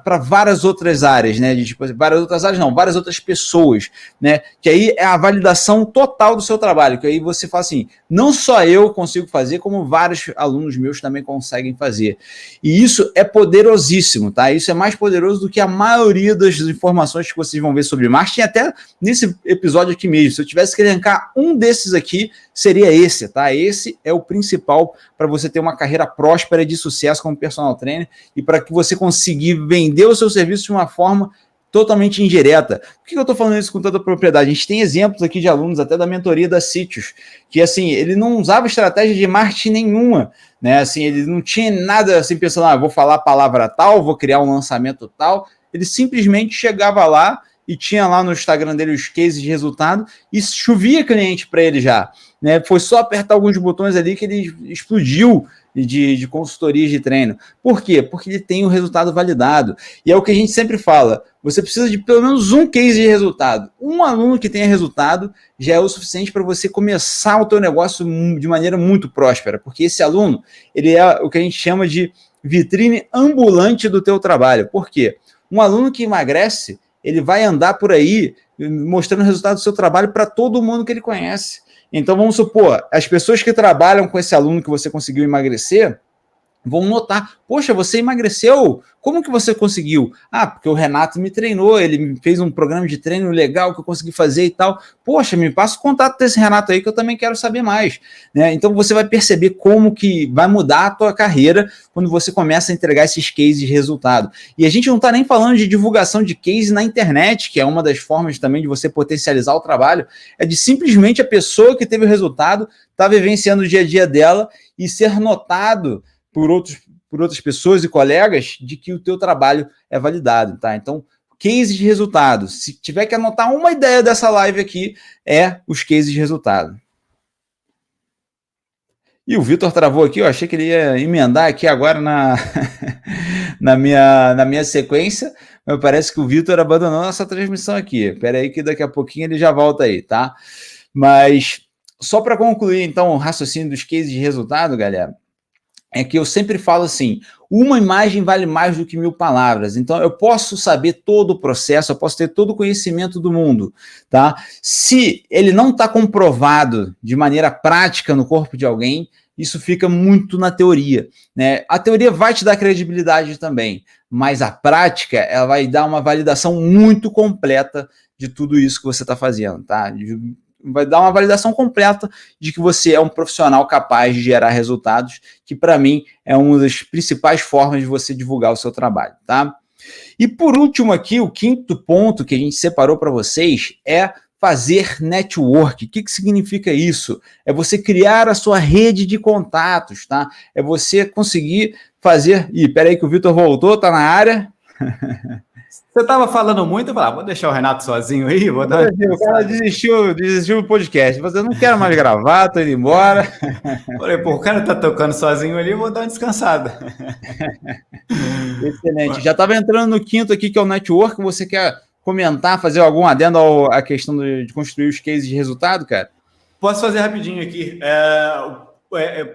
para várias outras áreas, né? Várias outras áreas não, várias outras pessoas, né? Que aí é a validação total do seu trabalho, que aí você fala assim, não só eu consigo fazer, como vários alunos meus também conseguem fazer. E isso é poderosíssimo, tá? Isso é mais poderoso do que a maioria das informações que vocês vão ver sobre marketing, até nesse episódio aqui mesmo. Se eu tivesse que elencar um desses aqui, seria esse, tá? Esse é o principal para você ter uma carreira próspera de sucesso como personal trainer e para que você consiga vender o seu serviço de uma forma totalmente indireta. Por que eu estou falando isso com tanta propriedade? A gente tem exemplos aqui de alunos, até da mentoria da Sítios, que assim, ele não usava estratégia de marketing nenhuma, né? Assim, ele não tinha nada assim pensando, vou falar a palavra tal, vou criar um lançamento tal. Ele simplesmente chegava lá e tinha lá no Instagram dele os cases de resultado e chovia cliente para ele já, né? Foi só apertar alguns botões ali que ele explodiu de consultorias de treino. Por quê? Porque ele tem o resultado validado. E é o que a gente sempre fala, você precisa de pelo menos um case de resultado. Um aluno que tenha resultado já é o suficiente para você começar o teu negócio de maneira muito próspera, porque esse aluno, ele é o que a gente chama de vitrine ambulante do teu trabalho. Por quê? Um aluno que emagrece, ele vai andar por aí mostrando o resultado do seu trabalho para todo mundo que ele conhece. Então, vamos supor, as pessoas que trabalham com esse aluno que você conseguiu emagrecer vão notar, poxa, você emagreceu, como que você conseguiu? Porque o Renato me treinou, ele me fez um programa de treino legal que eu consegui fazer e tal. Poxa, me passa o contato desse Renato aí que eu também quero saber mais, né? Então você vai perceber como que vai mudar a tua carreira quando você começa a entregar esses cases de resultado. E a gente não está nem falando de divulgação de case na internet, que é uma das formas também de você potencializar o trabalho, é de simplesmente a pessoa que teve o resultado estar vivenciando o dia a dia dela e ser notado por outras pessoas e colegas de que o teu trabalho é validado, tá? Então, case de resultado. Se tiver que anotar uma ideia dessa live aqui, é os cases de resultado. E o Vitor travou aqui, eu achei que ele ia emendar aqui agora na minha sequência, mas parece que o Vitor abandonou nossa transmissão aqui. Espera aí que daqui a pouquinho ele já volta aí, tá? Mas, só para concluir, então, o raciocínio dos cases de resultado, galera, é que eu sempre falo assim, uma imagem vale mais do que 1000 palavras. Então, eu posso saber todo o processo, eu posso ter todo o conhecimento do mundo, tá? Se ele não está comprovado de maneira prática no corpo de alguém, isso fica muito na teoria, né? A teoria vai te dar credibilidade também, mas a prática, ela vai dar uma validação muito completa de tudo isso que você está fazendo, tá? Vai dar uma validação completa de que você é um profissional capaz de gerar resultados, que para mim é uma das principais formas de você divulgar o seu trabalho, tá? E por último aqui, o quinto ponto que a gente separou para vocês é fazer network. O que significa isso? É você criar a sua rede de contatos, tá? É você conseguir fazer... Ih, peraí que o Vitor voltou, tá na área. Você estava falando muito, eu falei, vou deixar o Renato sozinho aí, vou dar... O cara desistiu do podcast. Você não quer mais gravar, tô indo embora. Falei, pô, o cara tá tocando sozinho ali, eu vou dar uma descansada. Excelente. Já estava entrando no quinto aqui, que é o network. Você quer comentar, fazer algum adendo à questão de construir os cases de resultado, cara? Posso fazer rapidinho aqui.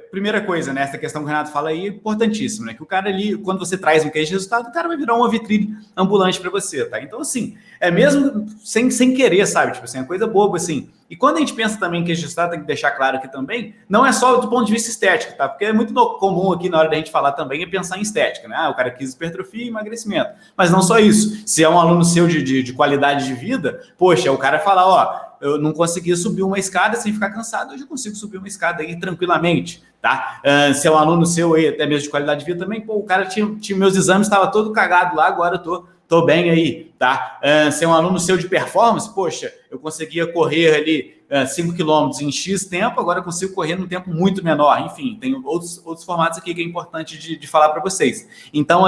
Primeira coisa, né? Essa questão que o Renato fala aí é importantíssima, né? Que o cara ali, quando você traz um case de resultado, o cara vai virar uma vitrine ambulante para você, tá? Então, assim, é mesmo sem querer, sabe? Tipo assim, é coisa boba, assim. E quando a gente pensa também em case de resultado, tem que deixar claro aqui também, não é só do ponto de vista estético, tá? Porque é muito comum aqui na hora da gente falar também é pensar em estética, né? O cara quis hipertrofia e emagrecimento. Mas não só isso. Se é um aluno seu de qualidade de vida, poxa, o cara fala, ó, eu não conseguia subir uma escada sem ficar cansado, hoje eu consigo subir uma escada aí tranquilamente, tá? Se é um aluno seu aí, até mesmo de qualidade de vida também, pô, o cara tinha meus exames, estava todo cagado lá, agora eu tô bem aí, tá? Se é um aluno seu de performance, poxa, eu conseguia correr ali 5 km em X tempo, agora eu consigo correr num tempo muito menor. Enfim, tem outros formatos aqui que é importante de falar para vocês. Então,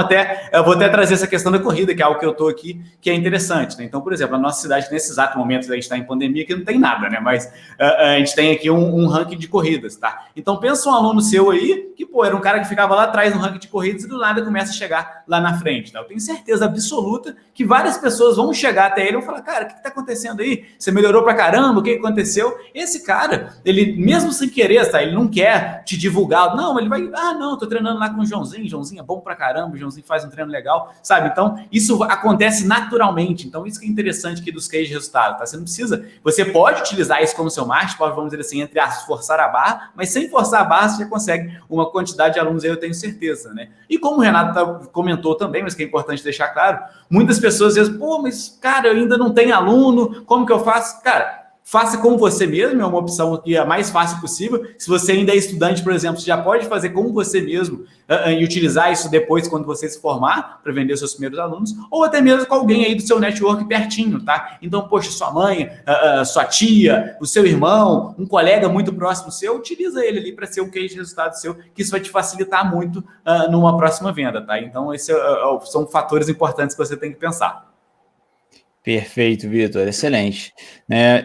eu vou até trazer essa questão da corrida, que é algo que eu estou aqui, que é interessante, né? Então, por exemplo, a nossa cidade, nesse exato momento, a gente está em pandemia, que não tem nada, né? Mas a gente tem aqui um ranking de corridas, tá? Então, pensa um aluno seu aí, que, pô, era um cara que ficava lá atrás no ranking de corridas e do nada começa a chegar lá na frente, tá? Eu tenho certeza absoluta que várias pessoas vão chegar até ele e vão falar, cara, o que está acontecendo aí? Você melhorou pra caramba? O que aconteceu? Esse cara, ele mesmo sem querer, tá? Ele não quer te divulgar, não, ele vai, não, tô treinando lá com o Joãozinho é bom pra caramba, o Joãozinho faz um treino legal, sabe? Então, isso acontece naturalmente, então isso que é interessante aqui dos cases de resultado, tá? Você não precisa, você pode utilizar isso como seu marketing, pode, vamos dizer assim, entre aspas, forçar a barra, mas sem forçar a barra, você já consegue uma quantidade de alunos aí, eu tenho certeza, né? E como o Renato comentou também, mas que é importante deixar claro, muitas pessoas dizem, pô, mas, cara, eu ainda não tenho aluno, como que eu faço? Cara, faça com você mesmo, é uma opção que é a mais fácil possível. Se você ainda é estudante, por exemplo, você já pode fazer com você mesmo e utilizar isso depois quando você se formar para vender seus primeiros alunos, ou até mesmo com alguém aí do seu network pertinho, tá? Então, poxa, sua mãe, sua tia, o seu irmão, um colega muito próximo seu, utiliza ele ali para ser um case de resultado seu, que isso vai te facilitar muito numa próxima venda, tá? Então, esses são fatores importantes que você tem que pensar. Perfeito, Vitor, excelente.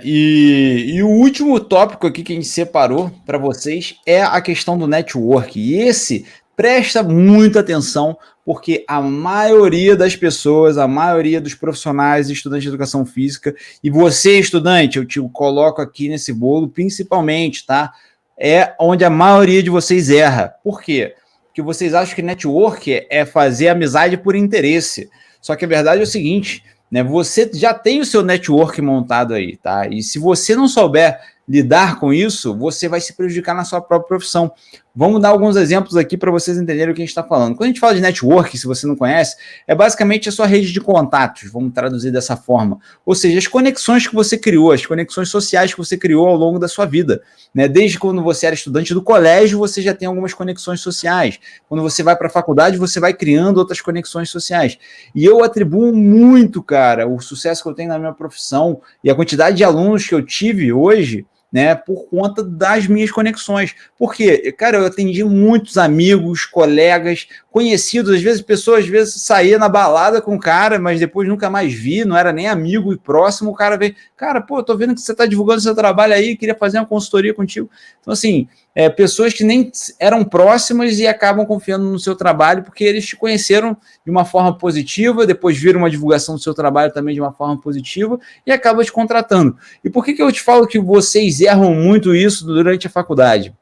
E o último tópico aqui que a gente separou para vocês é a questão do network. E esse presta muita atenção, porque a maioria das pessoas, a maioria dos profissionais e estudantes de educação física, e você, estudante, eu te coloco aqui nesse bolo, principalmente, tá? É onde a maioria de vocês erra. Por quê? Porque vocês acham que network é fazer amizade por interesse. Só que a verdade é o seguinte, né? Você já tem o seu network montado aí, tá? E se você não souber lidar com isso, você vai se prejudicar na sua própria profissão. Vamos dar alguns exemplos aqui para vocês entenderem o que a gente está falando. Quando a gente fala de network, se você não conhece, é basicamente a sua rede de contatos, vamos traduzir dessa forma. Ou seja, as conexões que você criou, as conexões sociais que você criou ao longo da sua vida, né? Desde quando você era estudante do colégio, você já tem algumas conexões sociais. Quando você vai para a faculdade, você vai criando outras conexões sociais. E eu atribuo muito, cara, o sucesso que eu tenho na minha profissão e a quantidade de alunos que eu tive hoje, né, por conta das minhas conexões. Porque, cara, eu atendi muitos amigos, colegas, conhecidos, às vezes pessoas, às vezes saía na balada com o cara, mas depois nunca mais vi, não era nem amigo e próximo, o cara veio, cara, pô, tô vendo que você tá divulgando seu trabalho aí, queria fazer uma consultoria contigo. Então, assim, pessoas que nem eram próximas e acabam confiando no seu trabalho porque eles te conheceram de uma forma positiva, depois viram uma divulgação do seu trabalho também de uma forma positiva e acabam te contratando. E por que eu te falo que vocês erram muito isso durante a faculdade?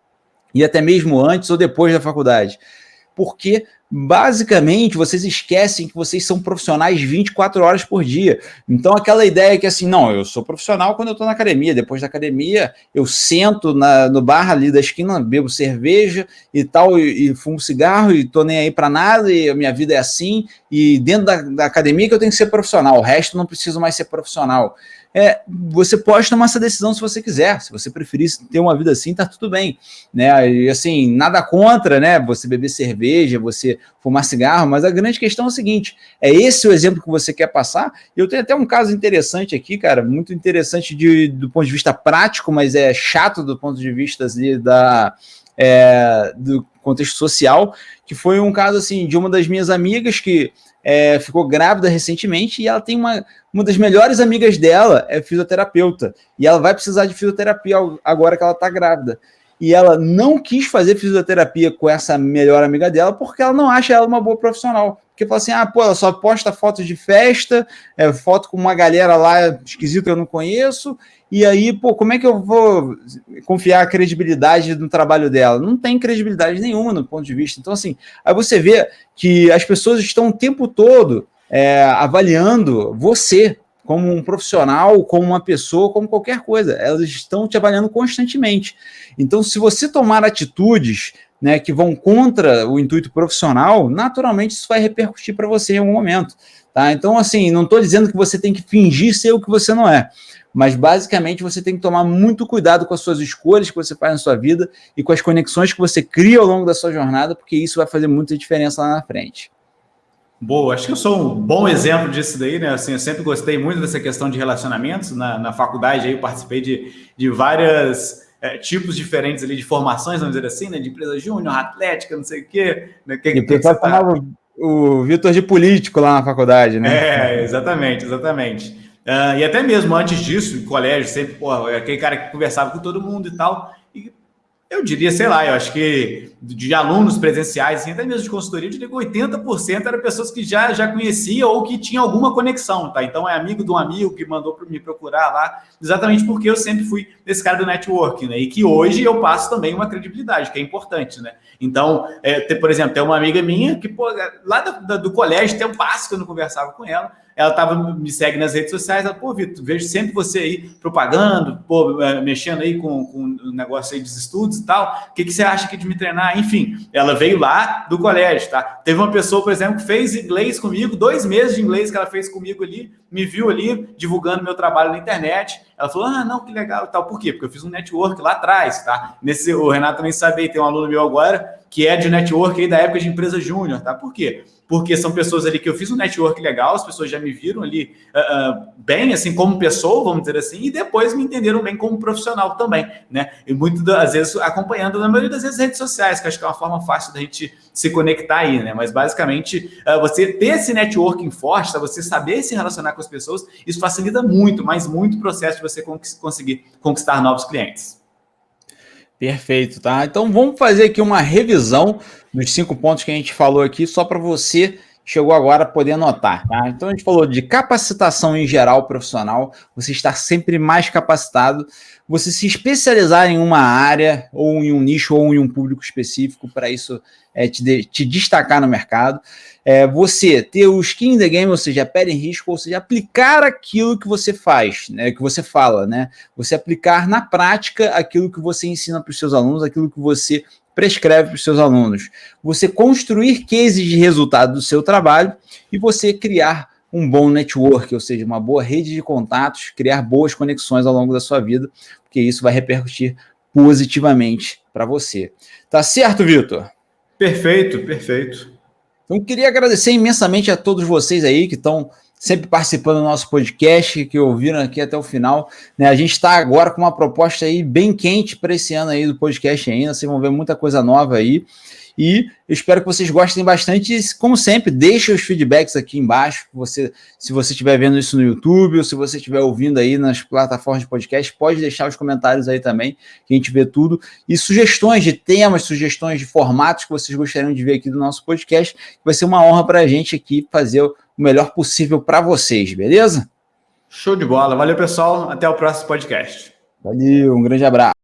E até mesmo antes ou depois da faculdade? Porque, basicamente, vocês esquecem que vocês são profissionais 24 horas por dia. Então, aquela ideia que, assim, não, eu sou profissional quando eu estou na academia. Depois da academia, eu sento no bar ali da esquina, bebo cerveja e tal, e fumo cigarro, e estou nem aí para nada, e a minha vida é assim. E dentro da academia que eu tenho que ser profissional. O resto não preciso mais ser profissional. você pode tomar essa decisão se você quiser. Se você preferir ter uma vida assim, tá tudo bem, né? E assim, nada contra, né? Você beber cerveja, você fumar cigarro, mas a grande questão é o seguinte: é esse o exemplo que você quer passar? Eu tenho até um caso interessante aqui, cara, muito interessante do ponto de vista prático, mas é chato do ponto de vista assim, do contexto social, que foi um caso assim de uma das minhas amigas que ficou grávida recentemente, e ela tem uma das melhores amigas dela é fisioterapeuta, e ela vai precisar de fisioterapia agora que ela está grávida. E ela não quis fazer fisioterapia com essa melhor amiga dela porque ela não acha ela uma boa profissional. Porque fala assim, ela só posta fotos de festa, foto com uma galera lá esquisita que eu não conheço, e aí, como é que eu vou confiar a credibilidade no trabalho dela? Não tem credibilidade nenhuma no ponto de vista. Então, assim, aí você vê que as pessoas estão o tempo todo avaliando você como um profissional, como uma pessoa, como qualquer coisa. Elas estão te avaliando constantemente. Então, se você tomar atitudes, né, que vão contra o intuito profissional, naturalmente isso vai repercutir para você em algum momento. Tá? Então, assim, não estou dizendo que você tem que fingir ser o que você não é, mas basicamente você tem que tomar muito cuidado com as suas escolhas que você faz na sua vida e com as conexões que você cria ao longo da sua jornada, porque isso vai fazer muita diferença lá na frente. Boa, acho que eu sou um bom exemplo disso daí, né? Assim, eu sempre gostei muito dessa questão de relacionamentos. Na faculdade aí eu participei de vários tipos diferentes ali de formações, vamos dizer assim, né? De empresa júnior, atlética, não sei o quê. Né? E o pessoal chamava o Vitor de político lá na faculdade, né? Exatamente. E até mesmo antes disso, em colégio, sempre, aquele cara que conversava com todo mundo e tal. E eu diria, sei lá, eu acho que de alunos presenciais, assim, até mesmo de consultoria, eu diria que 80% eram pessoas que já conhecia ou que tinham alguma conexão, tá? Então é amigo de um amigo que mandou me procurar lá, exatamente porque eu sempre fui esse cara do networking, né? E que hoje eu passo também uma credibilidade, que é importante, né? Então, por exemplo, tem uma amiga minha que, lá do colégio, tem um passo que eu não conversava com ela, me segue nas redes sociais, ela, Vitor, vejo sempre você aí propagando, mexendo aí com o negócio aí dos estudos e tal, o que você acha aqui de me treinar? Enfim, ela veio lá do colégio, tá? Teve uma pessoa, por exemplo, que fez inglês comigo, 2 meses de inglês que ela fez comigo ali, me viu ali, divulgando meu trabalho na internet, ela falou, não, que legal e tal, por quê? Porque eu fiz um network lá atrás, tá? O Renato também sabe, tem um aluno meu agora, que é de network aí da época de empresa júnior, tá? Por quê? Porque são pessoas ali que eu fiz um network legal, as pessoas já me viram ali bem, assim, como pessoa, vamos dizer assim, e depois me entenderam bem como profissional também, né? E muitas das vezes acompanhando, na maioria das vezes, redes sociais, que acho que é uma forma fácil da gente se conectar aí, né? Mas basicamente, você ter esse networking forte, tá? Você saber se relacionar com as pessoas, isso facilita muito, mas muito o processo de você conseguir conquistar novos clientes. Perfeito, tá? Então vamos fazer aqui uma revisão dos 5 pontos que a gente falou aqui, só para você chegou agora poder anotar, tá? Então a gente falou de capacitação em geral profissional, você estar sempre mais capacitado, você se especializar em uma área, ou em um nicho, ou em um público específico, para isso te destacar no mercado. Você ter o skin in the game, ou seja, a pele em risco, ou seja, aplicar aquilo que você faz, né, que você fala, né? Você aplicar na prática aquilo que você ensina para os seus alunos, aquilo que você prescreve para os seus alunos. Você construir cases de resultado do seu trabalho e você criar um bom network, ou seja, uma boa rede de contatos, criar boas conexões ao longo da sua vida, porque isso vai repercutir positivamente para você. Tá certo, Vitor? Perfeito. Então, queria agradecer imensamente a todos vocês aí que estão sempre participando do nosso podcast, que ouviram aqui até o final, né? A gente está agora com uma proposta aí bem quente para esse ano aí do podcast ainda, vocês vão ver muita coisa nova aí, e eu espero que vocês gostem bastante, e, como sempre, deixem os feedbacks aqui embaixo, se você estiver vendo isso no YouTube, ou se você estiver ouvindo aí nas plataformas de podcast, pode deixar os comentários aí também, que a gente vê tudo, e sugestões de temas, sugestões de formatos que vocês gostariam de ver aqui do nosso podcast, vai ser uma honra para a gente aqui fazer o melhor possível para vocês, beleza? Show de bola. Valeu, pessoal. Até o próximo podcast. Valeu, um grande abraço.